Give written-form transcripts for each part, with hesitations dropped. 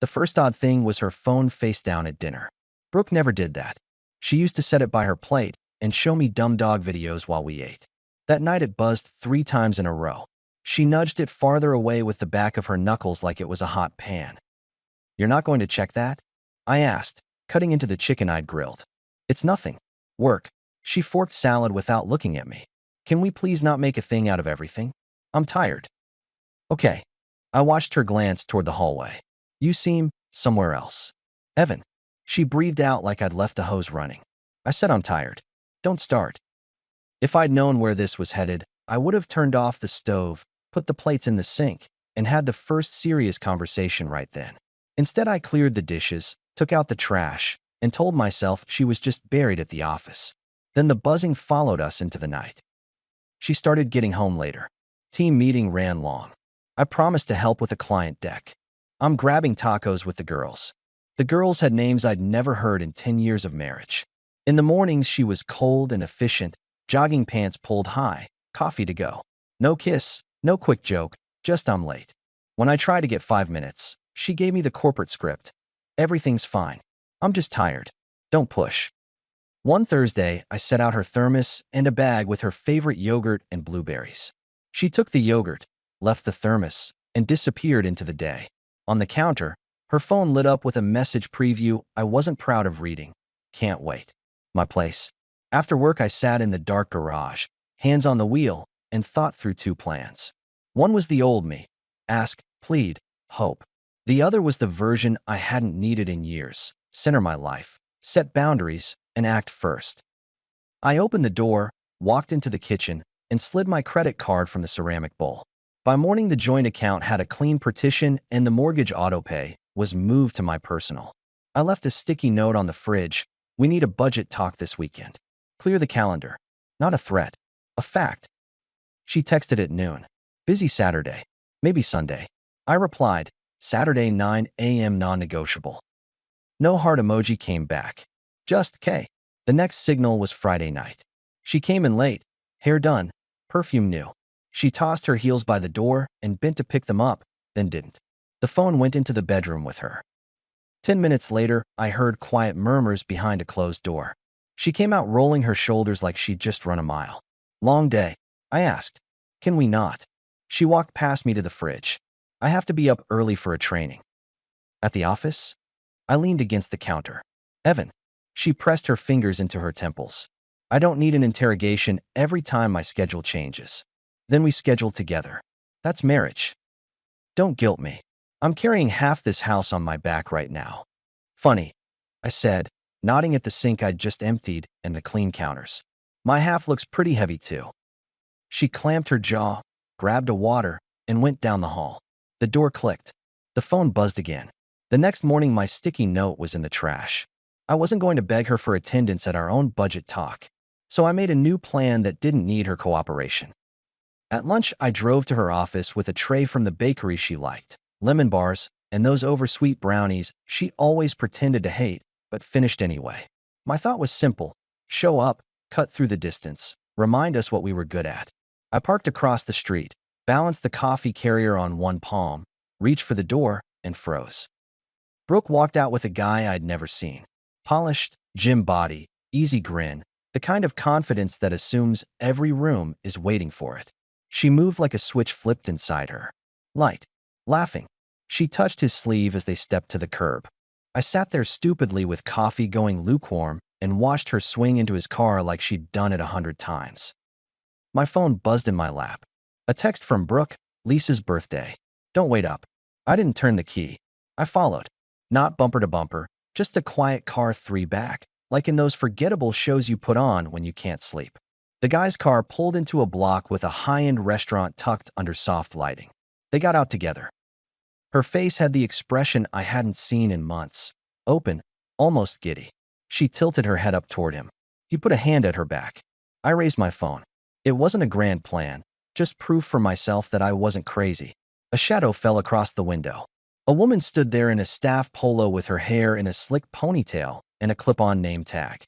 The first odd thing was her phone face down at dinner. Brooke never did that. She used to set it by her plate and show me dumb dog videos while we ate. That night it buzzed 3 times in a row. She nudged it farther away with the back of her knuckles like it was a hot pan. "You're not going to check that?" I asked, cutting into the chicken I'd grilled. "It's nothing. Work." She forked salad without looking at me. "Can we please not make a thing out of everything? I'm tired." "Okay." I watched her glance toward the hallway. "You seem somewhere else." "Evan." She breathed out like I'd left a hose running. I said I'm tired. Don't start. If I'd known where this was headed, I would have turned off the stove, put the plates in the sink, and had the first serious conversation right then. Instead, I cleared the dishes, took out the trash, and told myself she was just buried at the office. Then the buzzing followed us into the night. She started getting home later. Team meeting ran long. I promised to help with a client deck. I'm grabbing tacos with the girls. The girls had names I'd never heard in 10 years of marriage. In the mornings, she was cold and efficient, jogging pants pulled high, coffee to go. No kiss, no quick joke, just "I'm late." When I tried to get 5 minutes, she gave me the corporate script. "Everything's fine. I'm just tired. Don't push." One Thursday, I set out her thermos and a bag with her favorite yogurt and blueberries. She took the yogurt, left the thermos, and disappeared into the day. On the counter, her phone lit up with a message preview I wasn't proud of reading. "Can't wait. My place." After work, I sat in the dark garage, hands on the wheel, and thought through 2 plans. One was the old me: ask, plead, hope. The other was the version I hadn't needed in years: center my life, set boundaries, and act first. I opened the door, walked into the kitchen, and slid my credit card from the ceramic bowl. By morning, the joint account had a clean partition and the mortgage autopay was moved to my personal. I left a sticky note on the fridge: "We need a budget talk this weekend. Clear the calendar." Not a threat, a fact. She texted at noon. "Busy Saturday. Maybe Sunday." I replied, "Saturday 9 a.m. non-negotiable." No heart emoji came back. Just K. The next signal was Friday night. She came in late, hair done, perfume new. She tossed her heels by the door and bent to pick them up, then didn't. The phone went into the bedroom with her. 10 minutes later, I heard quiet murmurs behind a closed door. She came out rolling her shoulders like she'd just run a mile. "Long day?" I asked. "Can we not?" She walked past me to the fridge. "I have to be up early for a training." "At the office?" I leaned against the counter. "Evan." She pressed her fingers into her temples. "I don't need an interrogation every time my schedule changes." "Then we schedule together. That's marriage." "Don't guilt me. I'm carrying half this house on my back right now." "Funny," I said, nodding at the sink I'd just emptied and the clean counters. "My half looks pretty heavy too." She clamped her jaw, grabbed a water, and went down the hall. The door clicked. The phone buzzed again. The next morning, my sticky note was in the trash. I wasn't going to beg her for attendance at our own budget talk, so I made a new plan that didn't need her cooperation. At lunch, I drove to her office with a tray from the bakery she liked, lemon bars, and those oversweet brownies she always pretended to hate, but finished anyway. My thought was simple: show up, cut through the distance, remind us what we were good at. I parked across the street, balanced the coffee carrier on one palm, reached for the door, and froze. Brooke walked out with a guy I'd never seen. Polished, gym body, easy grin, the kind of confidence that assumes every room is waiting for it. She moved like a switch flipped inside her. Light. Laughing. She touched his sleeve as they stepped to the curb. I sat there stupidly with coffee going lukewarm and watched her swing into his car like she'd done it 100 times. My phone buzzed in my lap. A text from Brooke: "Lisa's birthday. Don't wait up." I didn't turn the key. I followed. Not bumper to bumper, just a quiet car 3 back, like in those forgettable shows you put on when you can't sleep. The guy's car pulled into a block with a high-end restaurant tucked under soft lighting. They got out together. Her face had the expression I hadn't seen in months. Open, almost giddy. She tilted her head up toward him. He put a hand at her back. I raised my phone. It wasn't a grand plan, just proof for myself that I wasn't crazy. A shadow fell across the window. A woman stood there in a staff polo with her hair in a slick ponytail and a clip-on name tag.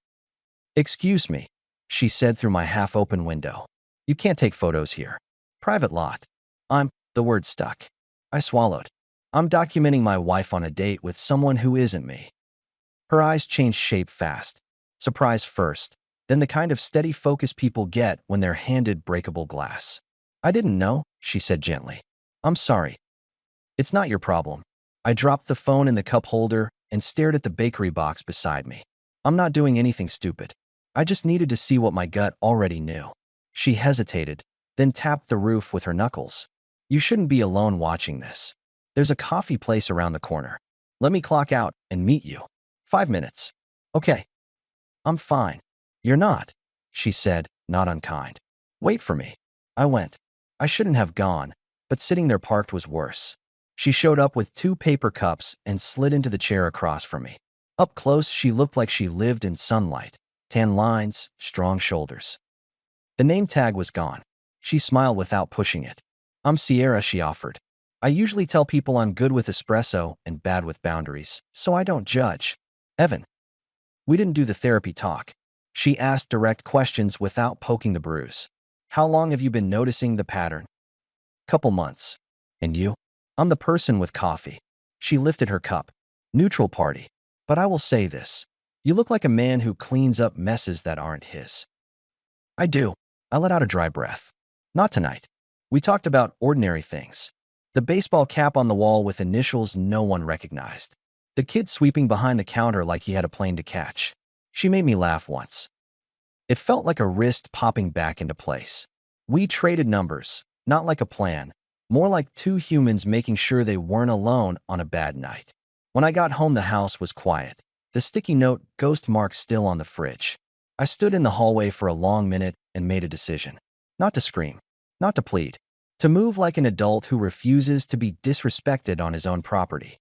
"Excuse me," she said through my half-open window. "You can't take photos here. Private lot." The word stuck. I swallowed. I'm documenting my wife on a date with someone who isn't me. Her eyes changed shape fast. Surprise first, then the kind of steady focus people get when they're handed breakable glass. I didn't know, she said gently. I'm sorry. It's not your problem. I dropped the phone in the cup holder and stared at the bakery box beside me. I'm not doing anything stupid. I just needed to see what my gut already knew. She hesitated, then tapped the roof with her knuckles. You shouldn't be alone watching this. There's a coffee place around the corner. Let me clock out and meet you. 5 minutes. Okay. I'm fine. You're not, she said, not unkind. Wait for me. I went. I shouldn't have gone, but sitting there parked was worse. She showed up with 2 paper cups and slid into the chair across from me. Up close, she looked like she lived in sunlight. Tan lines, strong shoulders. The name tag was gone. She smiled without pushing it. I'm Sierra, she offered. I usually tell people I'm good with espresso and bad with boundaries, so I don't judge. Evan. We didn't do the therapy talk. She asked direct questions without poking the bruise. How long have you been noticing the pattern? Couple months. And you? I'm the person with coffee. She lifted her cup. Neutral party. But I will say this. You look like a man who cleans up messes that aren't his. I do. I let out a dry breath. Not tonight. We talked about ordinary things. The baseball cap on the wall with initials no one recognized. The kid sweeping behind the counter like he had a plane to catch. She made me laugh once. It felt like a wrist popping back into place. We traded numbers, not like a plan, more like 2 humans making sure they weren't alone on a bad night. When I got home, the house was quiet. The sticky note ghost mark still on the fridge. I stood in the hallway for a long minute and made a decision. Not to scream, not to plead, to move like an adult who refuses to be disrespected on his own property.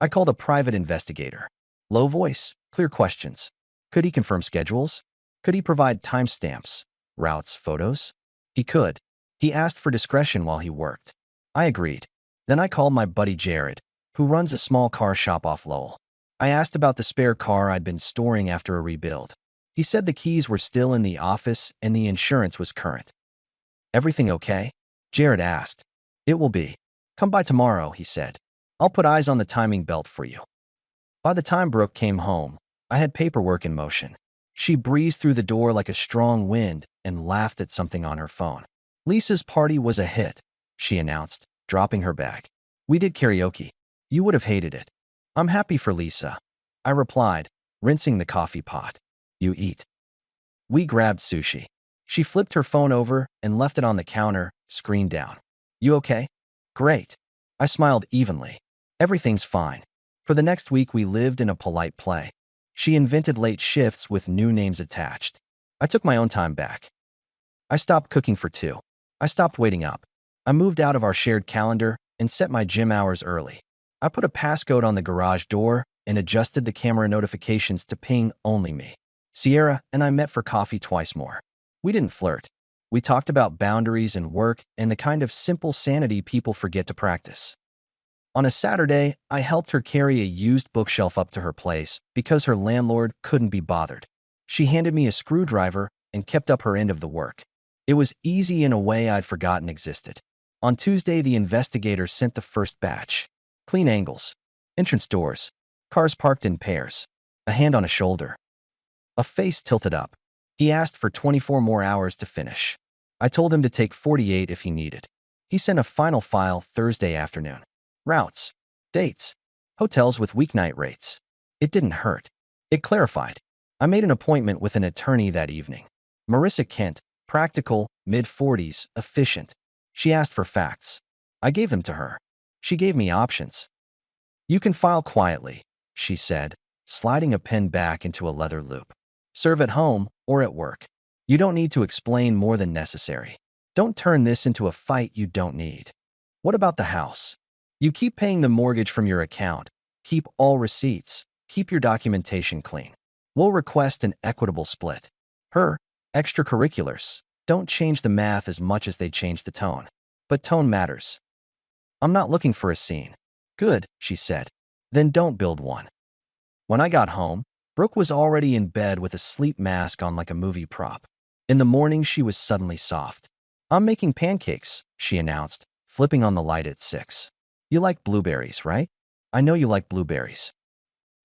I called a private investigator. Low voice, clear questions. Could he confirm schedules? Could he provide timestamps, routes, photos? He could. He asked for discretion while he worked. I agreed. Then I called my buddy Jared, who runs a small car shop off Lowell. I asked about the spare car I'd been storing after a rebuild. He said the keys were still in the office and the insurance was current. Everything okay? Jared asked. It will be. Come by tomorrow, he said. I'll put eyes on the timing belt for you. By the time Brooke came home, I had paperwork in motion. She breezed through the door like a strong wind and laughed at something on her phone. Lisa's party was a hit, she announced, dropping her bag. We did karaoke. You would have hated it. I'm happy for Lisa, I replied, rinsing the coffee pot. You eat. We grabbed sushi. She flipped her phone over and left it on the counter, screen down. You okay? Great. I smiled evenly. Everything's fine. For the next week, we lived in a polite play. She invented late shifts with new names attached. I took my own time back. I stopped cooking for 2. I stopped waiting up. I moved out of our shared calendar and set my gym hours early. I put a passcode on the garage door and adjusted the camera notifications to ping only me. Sierra and I met for coffee twice more. We didn't flirt. We talked about boundaries and work and the kind of simple sanity people forget to practice. On a Saturday, I helped her carry a used bookshelf up to her place because her landlord couldn't be bothered. She handed me a screwdriver and kept up her end of the work. It was easy in a way I'd forgotten existed. On Tuesday, the investigator sent the first batch. Clean angles, entrance doors, cars parked in pairs, a hand on a shoulder, a face tilted up. He asked for 24 more hours to finish. I told him to take 48 if he needed. He sent a final file Thursday afternoon. Routes, dates, hotels with weeknight rates. It didn't hurt. It clarified. I made an appointment with an attorney that evening. Marissa Kent, practical, mid-40s, efficient. She asked for facts. I gave them to her. She gave me options. You can file quietly, she said, sliding a pen back into a leather loop. Serve at home or at work. You don't need to explain more than necessary. Don't turn this into a fight you don't need. What about the house? You keep paying the mortgage from your account. Keep all receipts. Keep your documentation clean. We'll request an equitable split. Her extracurriculars don't change the math as much as they change the tone. But tone matters. I'm not looking for a scene. Good, she said. Then don't build one. When I got home, Brooke was already in bed with a sleep mask on like a movie prop. In the morning, she was suddenly soft. I'm making pancakes, she announced, flipping on the light at 6. You like blueberries, right? I know you like blueberries.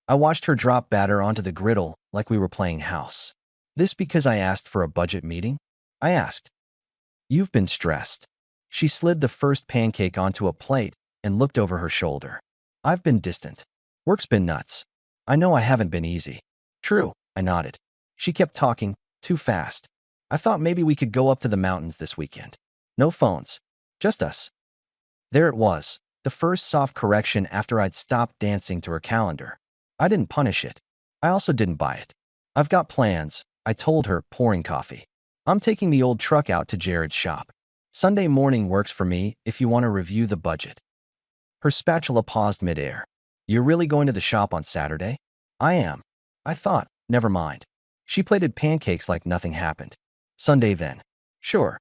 I watched her drop batter onto the griddle like we were playing house. This because I asked for a budget meeting? I asked. You've been stressed. She slid the first pancake onto a plate and looked over her shoulder. I've been distant. Work's been nuts. I know I haven't been easy. True, I nodded. She kept talking, too fast. I thought maybe we could go up to the mountains this weekend. No phones. Just us. There it was, the first soft correction after I'd stopped dancing to her calendar. I didn't punish it. I also didn't buy it. I've got plans, I told her, pouring coffee. I'm taking the old truck out to Jared's shop. Sunday morning works for me if you want to review the budget. Her spatula paused midair. You're really going to the shop on Saturday? I am. I thought, never mind. She plated pancakes like nothing happened. Sunday then. Sure.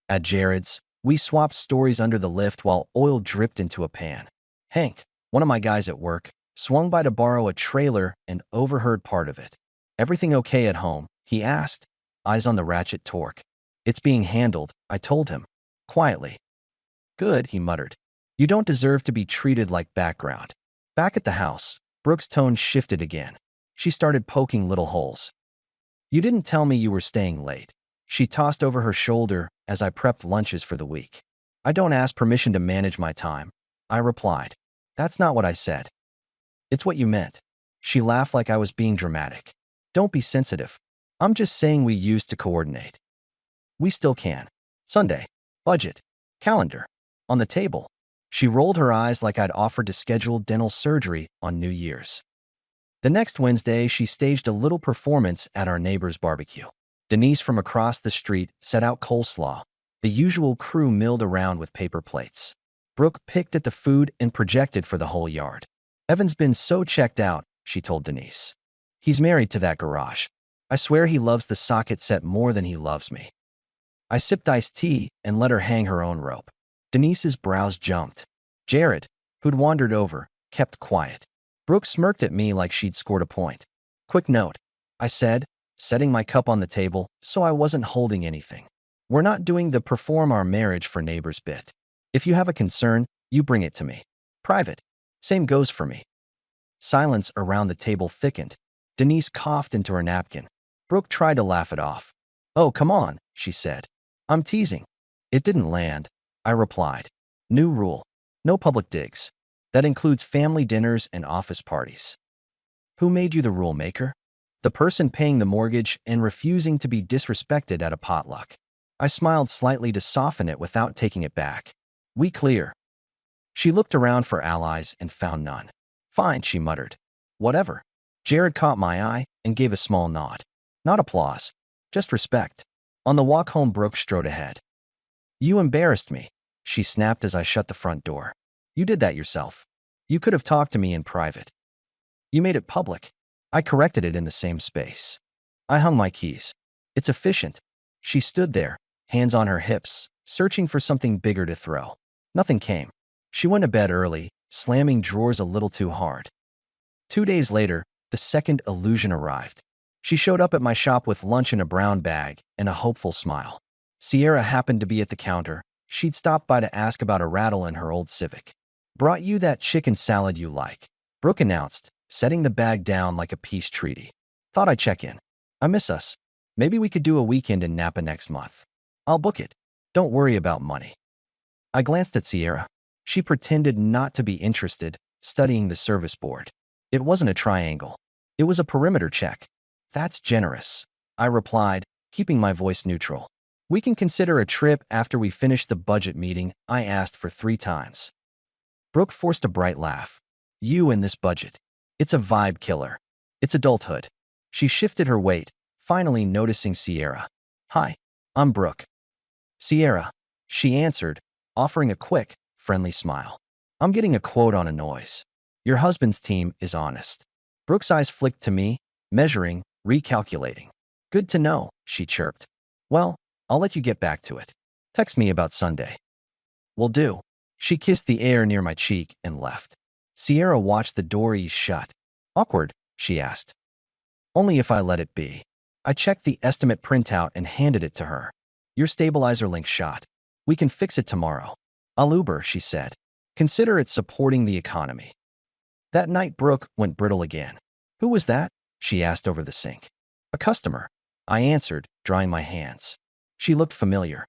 At Jared's, we swapped stories under the lift while oil dripped into a pan. Hank, one of my guys at work, swung by to borrow a trailer and overheard part of it. Everything okay at home? He asked, eyes on the ratchet torque. It's being handled, I told him. Quietly. Good, he muttered. You don't deserve to be treated like background. Back at the house, Brooke's tone shifted again. She started poking little holes. You didn't tell me you were staying late. She tossed over her shoulder as I prepped lunches for the week. I don't ask permission to manage my time, I replied. That's not what I said. It's what you meant. She laughed like I was being dramatic. Don't be sensitive. I'm just saying we used to coordinate. We still can. Sunday. Budget. Calendar. On the table. She rolled her eyes like I'd offered to schedule dental surgery on New Year's. The next Wednesday, she staged a little performance at our neighbor's barbecue. Denise from across the street set out coleslaw. The usual crew milled around with paper plates. Brooke picked at the food and projected for the whole yard. Evan's been so checked out, she told Denise. He's married to that garage. I swear he loves the socket set more than he loves me. I sipped iced tea and let her hang her own rope. Denise's brows jumped. Jared, who'd wandered over, kept quiet. Brooke smirked at me like she'd scored a point. Quick note, I said, setting my cup on the table so I wasn't holding anything. We're not doing the perform our marriage for neighbors bit. If you have a concern, you bring it to me. Private. Same goes for me. Silence around the table thickened. Denise coughed into her napkin. Brooke tried to laugh it off. Oh, come on, she said. I'm teasing. It didn't land, I replied. New rule. No public digs. That includes family dinners and office parties. Who made you the rule maker? The person paying the mortgage and refusing to be disrespected at a potluck. I smiled slightly to soften it without taking it back. We clear. She looked around for allies and found none. Fine, she muttered. Whatever. Jared caught my eye and gave a small nod. Not applause. Just respect. On the walk home, Brooke strode ahead. You embarrassed me, she snapped as I shut the front door. You did that yourself. You could have talked to me in private. You made it public. I corrected it in the same space. I hung my keys. It's efficient. She stood there, hands on her hips, searching for something bigger to throw. Nothing came. She went to bed early, slamming drawers a little too hard. 2 days later, the second illusion arrived. She showed up at my shop with lunch in a brown bag and a hopeful smile. Sierra happened to be at the counter. She'd stopped by to ask about a rattle in her old Civic. Brought you that chicken salad you like, Brooke announced, setting the bag down like a peace treaty. Thought I'd check in. I miss us. Maybe we could do a weekend in Napa next month. I'll book it. Don't worry about money. I glanced at Sierra. She pretended not to be interested, studying the service board. It wasn't a triangle. It was a perimeter check. That's generous, I replied, keeping my voice neutral. We can consider a trip after we finish the budget meeting I asked for 3 times. Brooke forced a bright laugh. You and this budget. It's a vibe killer. It's adulthood. She shifted her weight, finally noticing Sierra. Hi, I'm Brooke. Sierra, she answered, offering a quick, friendly smile. I'm getting a quote on a noise. Your husband's team is honest. Brooke's eyes flicked to me, measuring, recalculating. Good to know, she chirped. Well, I'll let you get back to it. Text me about Sunday. Will do. She kissed the air near my cheek and left. Sierra watched the door ease shut. Awkward, she asked. Only if I let it be. I checked the estimate printout and handed it to her. Your stabilizer link shot. We can fix it tomorrow. I'll Uber, she said. Consider it supporting the economy. That night, Brooke went brittle again. Who was that? She asked over the sink. A customer, I answered, drying my hands. She looked familiar.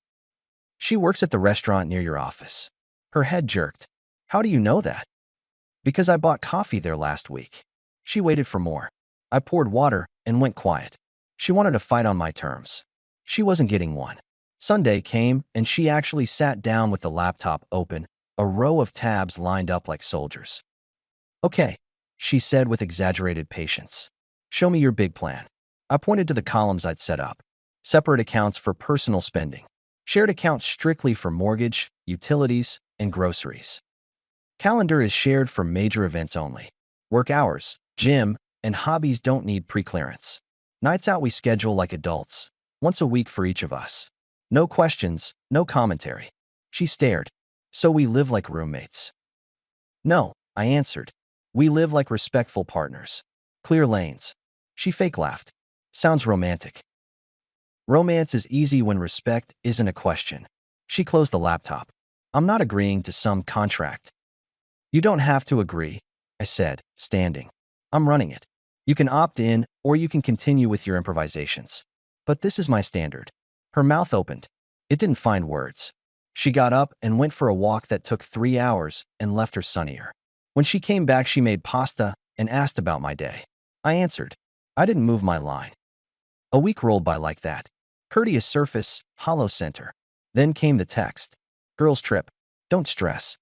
She works at the restaurant near your office. Her head jerked. How do you know that? Because I bought coffee there last week. She waited for more. I poured water and went quiet. She wanted to fight on my terms. She wasn't getting one. Sunday came and she actually sat down with the laptop open, a row of tabs lined up like soldiers. Okay, she said with exaggerated patience. Show me your big plan. I pointed to the columns I'd set up. Separate accounts for personal spending. Shared accounts strictly for mortgage, utilities, and groceries. Calendar is shared for major events only. Work hours, gym, and hobbies don't need pre-clearance. Nights out we schedule like adults, once a week for each of us. No questions, no commentary. She stared. So we live like roommates. No, I answered. We live like respectful partners. Clear lanes. She fake laughed. Sounds romantic. Romance is easy when respect isn't a question. She closed the laptop. I'm not agreeing to some contract. You don't have to agree, I said, standing. I'm running it. You can opt in or you can continue with your improvisations. But this is my standard. Her mouth opened. It didn't find words. She got up and went for a walk that took 3 hours and left her sunnier. When she came back, she made pasta and asked about my day. I answered. I didn't move my line. A week rolled by like that. Courteous surface, hollow center. Then came the text. Girls trip. Don't stress.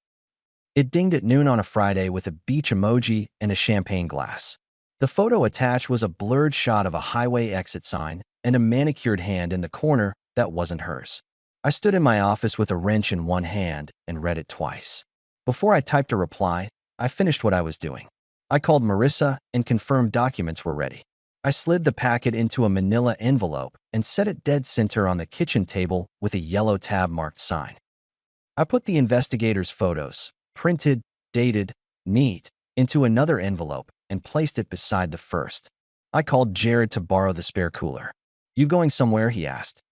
It dinged at noon on a Friday with a beach emoji and a champagne glass. The photo attached was a blurred shot of a highway exit sign and a manicured hand in the corner that wasn't hers. I stood in my office with a wrench in one hand and read it twice. Before I typed a reply, I finished what I was doing. I called Marissa and confirmed documents were ready. I slid the packet into a manila envelope and set it dead center on the kitchen table with a yellow tab marked sign. I put the investigator's photos, printed, dated, neat, into another envelope and placed it beside the first. I called Jared to borrow the spare cooler. You going somewhere? He asked.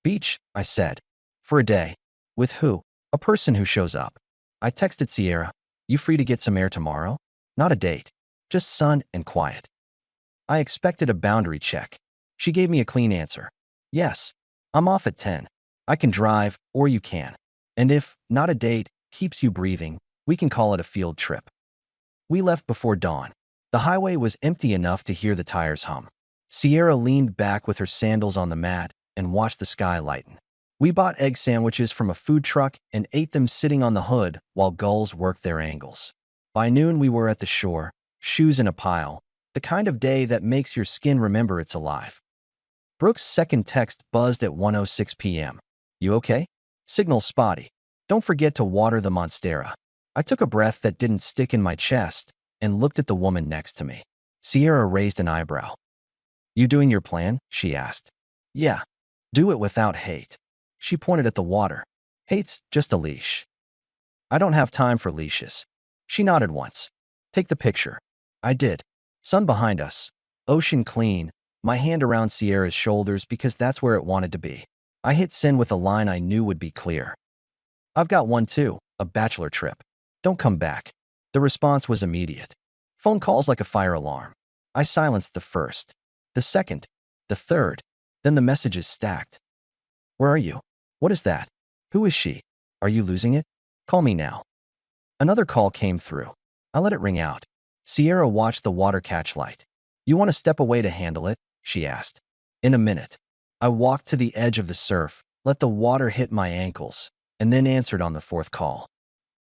Beach, I said. For a day. With who? A person who shows up. I texted Sierra. You free to get some air tomorrow? Not a date. Just sun and quiet. I expected a boundary check. She gave me a clean answer. Yes. I'm off at 10. I can drive, or you can. And if not a date keeps you breathing, we can call it a field trip. We left before dawn. The highway was empty enough to hear the tires hum. Sierra leaned back with her sandals on the mat and watched the sky lighten. We bought egg sandwiches from a food truck and ate them sitting on the hood while gulls worked their angles. By noon, we were at the shore, shoes in a pile, the kind of day that makes your skin remember it's alive. Brooke's second text buzzed at 1:06 p.m. You okay? Signal spotty. Don't forget to water the monstera. I took a breath that didn't stick in my chest and looked at the woman next to me. Sierra raised an eyebrow. You doing your plan? She asked. Yeah. Do it without hate. She pointed at the water. Hate's just a leash. I don't have time for leashes. She nodded once. Take the picture. I did. Sun behind us. Ocean clean. My hand around Sierra's shoulders because that's where it wanted to be. I hit send with a line I knew would be clear. I've got one too, a bachelor trip. Don't come back. The response was immediate. Phone calls like a fire alarm. I silenced the first, the second, the third, then the messages stacked. Where are you? What is that? Who is she? Are you losing it? Call me now. Another call came through. I let it ring out. Sierra watched the water catch light. You want to step away to handle it? She asked. In a minute. I walked to the edge of the surf, let the water hit my ankles, and then answered on the fourth call.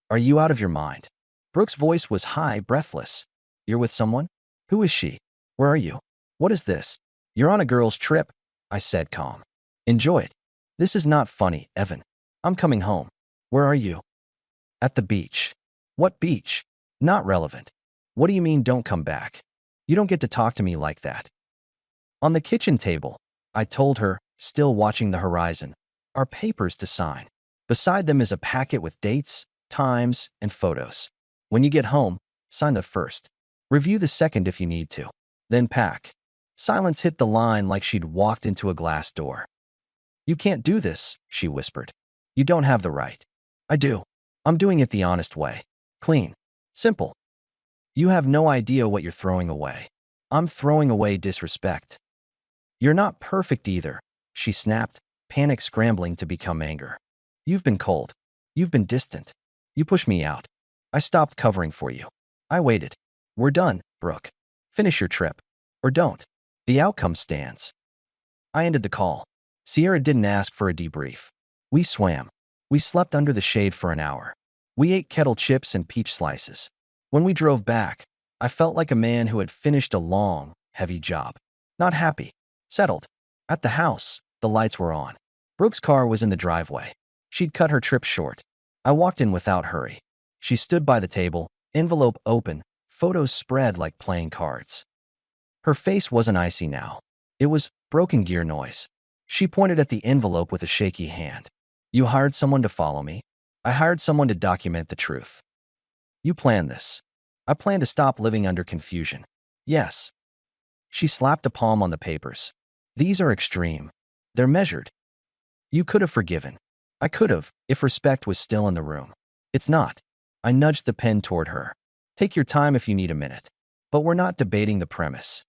Are you out of your mind? Brooke's voice was high, breathless. You're with someone? Who is she? Where are you? What is this? You're on a girl's trip, I said calm. Enjoy it. This is not funny, Evan. I'm coming home. Where are you? At the beach. What beach? Not relevant. What do you mean don't come back? You don't get to talk to me like that. On the kitchen table, I told her, still watching the horizon, are papers to sign. Beside them is a packet with dates, times, and photos. When you get home, sign the first. Review the second if you need to. Then pack. Silence hit the line like she'd walked into a glass door. You can't do this, she whispered. You don't have the right. I do. I'm doing it the honest way. Clean. Simple. You have no idea what you're throwing away. I'm throwing away disrespect. You're not perfect either, she snapped, panic scrambling to become anger. You've been cold. You've been distant. You pushed me out. I stopped covering for you. I waited. We're done, Brooke. Finish your trip. Or don't. The outcome stands. I ended the call. Sierra didn't ask for a debrief. We swam. We slept under the shade for an hour. We ate kettle chips and peach slices. When we drove back, I felt like a man who had finished a long, heavy job. Not happy. Settled. At the house, the lights were on. Brooke's car was in the driveway. She'd cut her trip short. I walked in without hurry. She stood by the table, envelope open, photos spread like playing cards. Her face wasn't icy now. It was broken gear noise. She pointed at the envelope with a shaky hand. You hired someone to follow me. I hired someone to document the truth. You planned this. I plan to stop living under confusion. Yes. She slapped a palm on the papers. These are extreme. They're measured. You could have forgiven. I could have, if respect was still in the room. It's not. I nudged the pen toward her. Take your time if you need a minute. But we're not debating the premise.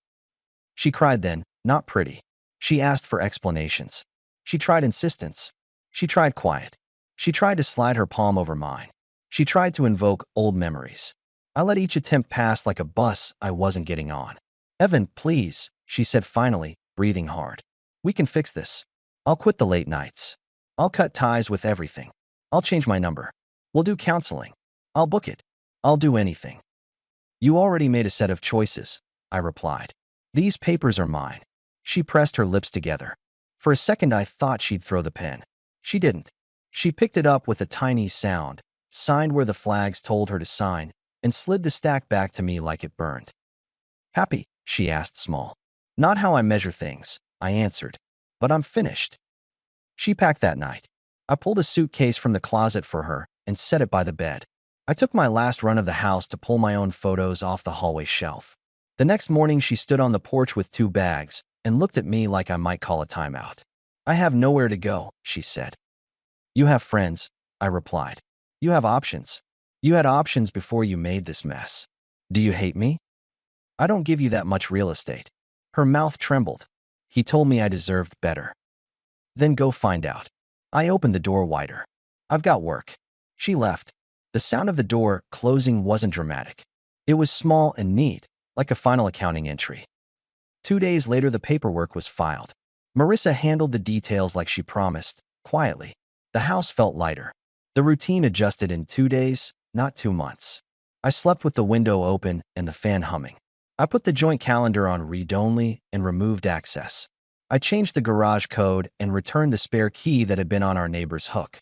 She cried then, not pretty. She asked for explanations. She tried insistence. She tried quiet. She tried to slide her palm over mine. She tried to invoke old memories. I let each attempt pass like a bus I wasn't getting on. Evan, please, she said finally, breathing hard. We can fix this. I'll quit the late nights. I'll cut ties with everything. I'll change my number. We'll do counseling. I'll book it. I'll do anything. You already made a set of choices, I replied. These papers are mine. She pressed her lips together. For a second I thought she'd throw the pen. She didn't. She picked it up with a tiny sound, signed where the flags told her to sign, and slid the stack back to me like it burned. Happy? She asked small. Not how I measure things, I answered. But I'm finished. She packed that night. I pulled a suitcase from the closet for her and set it by the bed. I took my last run of the house to pull my own photos off the hallway shelf. The next morning she stood on the porch with 2 bags and looked at me like I might call a timeout. I have nowhere to go, she said. You have friends, I replied. You have options. You had options before you made this mess. Do you hate me? I don't give you that much real estate. Her mouth trembled. He told me I deserved better. Then go find out. I opened the door wider. I've got work. She left. The sound of the door closing wasn't dramatic. It was small and neat, like a final accounting entry. 2 days later, the paperwork was filed. Marissa handled the details like she promised, quietly. The house felt lighter. The routine adjusted in 2 days, not 2 months. I slept with the window open and the fan humming. I put the joint calendar on read-only and removed access. I changed the garage code and returned the spare key that had been on our neighbor's hook.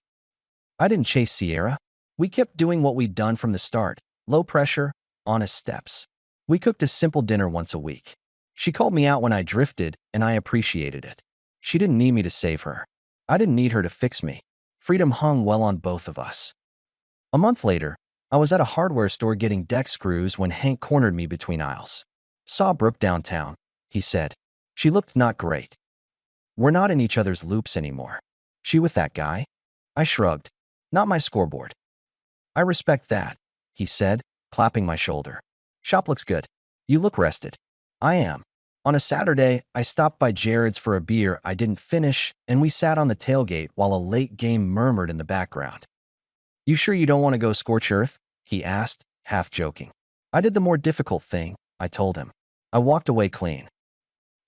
I didn't chase Sierra. We kept doing what we'd done from the start, low pressure, honest steps. We cooked a simple dinner once a week. She called me out when I drifted, and I appreciated it. She didn't need me to save her. I didn't need her to fix me. Freedom hung well on both of us. A month later, I was at a hardware store getting deck screws when Hank cornered me between aisles. Saw Brooke downtown, he said. She looked not great. We're not in each other's loops anymore. She with that guy? I shrugged. Not my scoreboard. I respect that, he said, clapping my shoulder. Shop looks good. You look rested. I am. On a Saturday, I stopped by Jared's for a beer I didn't finish, and we sat on the tailgate while a late game murmured in the background. You sure you don't want to go scorch earth? He asked, half joking. I did the more difficult thing, I told him. I walked away clean.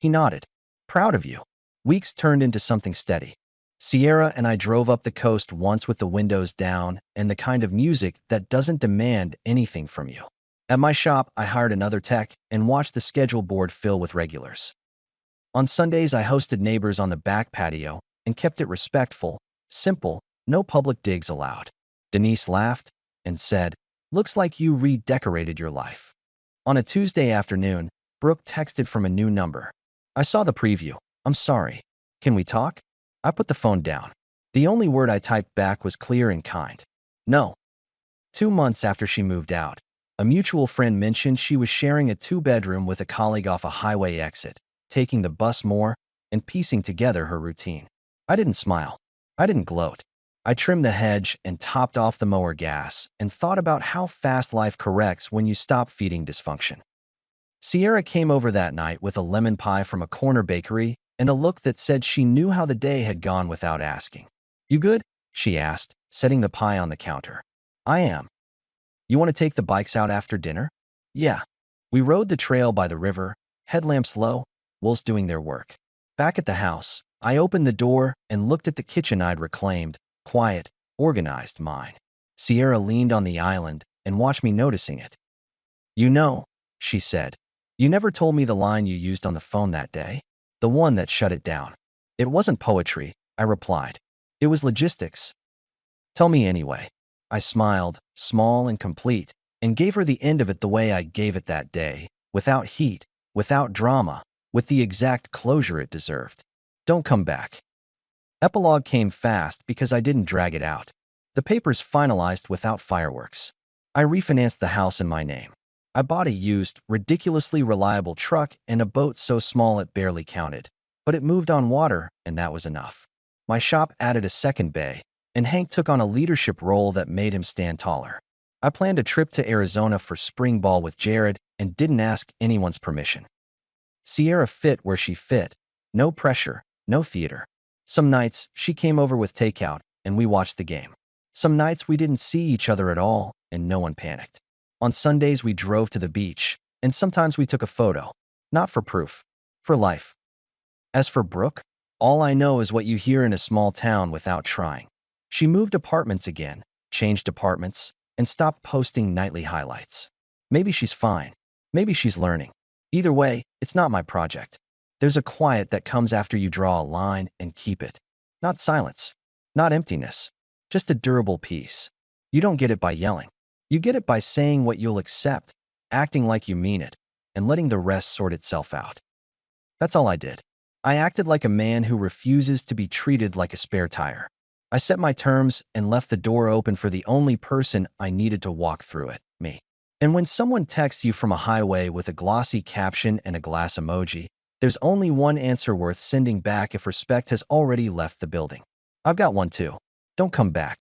He nodded. Proud of you. Weeks turned into something steady. Sierra and I drove up the coast once with the windows down and the kind of music that doesn't demand anything from you. At my shop, I hired another tech and watched the schedule board fill with regulars. On Sundays, I hosted neighbors on the back patio and kept it respectful, simple, no public digs allowed. Denise laughed and said, "Looks like you redecorated your life." On a Tuesday afternoon, Brooke texted from a new number. I saw the preview. I'm sorry. Can we talk? I put the phone down. The only word I typed back was clear and kind. No. 2 months after she moved out, a mutual friend mentioned she was sharing a 2-bedroom with a colleague off a highway exit, taking the bus more, and piecing together her routine. I didn't smile. I didn't gloat. I trimmed the hedge and topped off the mower gas and thought about how fast life corrects when you stop feeding dysfunction. Sierra came over that night with a lemon pie from a corner bakery and a look that said she knew how the day had gone without asking. "You good?" she asked, setting the pie on the counter. "I am. You want to take the bikes out after dinner?" "Yeah." We rode the trail by the river, headlamps low, wolves doing their work. Back at the house, I opened the door and looked at the kitchen I'd reclaimed, quiet, organized mine. Sierra leaned on the island and watched me noticing it. "You know," she said, "you never told me the line you used on the phone that day. The one that shut it down." "It wasn't poetry," I replied. "It was logistics." "Tell me anyway." I smiled, small and complete, and gave her the end of it the way I gave it that day, without heat, without drama, with the exact closure it deserved. "Don't come back." Epilogue came fast because I didn't drag it out. The papers finalized without fireworks. I refinanced the house in my name. I bought a used, ridiculously reliable truck and a boat so small it barely counted. But it moved on water, and that was enough. My shop added a second bay, and Hank took on a leadership role that made him stand taller. I planned a trip to Arizona for spring ball with Jared and didn't ask anyone's permission. Sierra fit where she fit. No pressure, no theater. Some nights, she came over with takeout, and we watched the game. Some nights we didn't see each other at all, and no one panicked. On Sundays, we drove to the beach, and sometimes we took a photo. Not for proof, for life. As for Brooke, all I know is what you hear in a small town without trying. She moved apartments again, changed departments, and stopped posting nightly highlights. Maybe she's fine. Maybe she's learning. Either way, it's not my project. There's a quiet that comes after you draw a line and keep it. Not silence, not emptiness, just a durable peace. You don't get it by yelling. You get it by saying what you'll accept, acting like you mean it, and letting the rest sort itself out. That's all I did. I acted like a man who refuses to be treated like a spare tire. I set my terms and left the door open for the only person I needed to walk through it, me. And when someone texts you from a highway with a glossy caption and a glass emoji, there's only one answer worth sending back if respect has already left the building. I've got one too. Don't come back.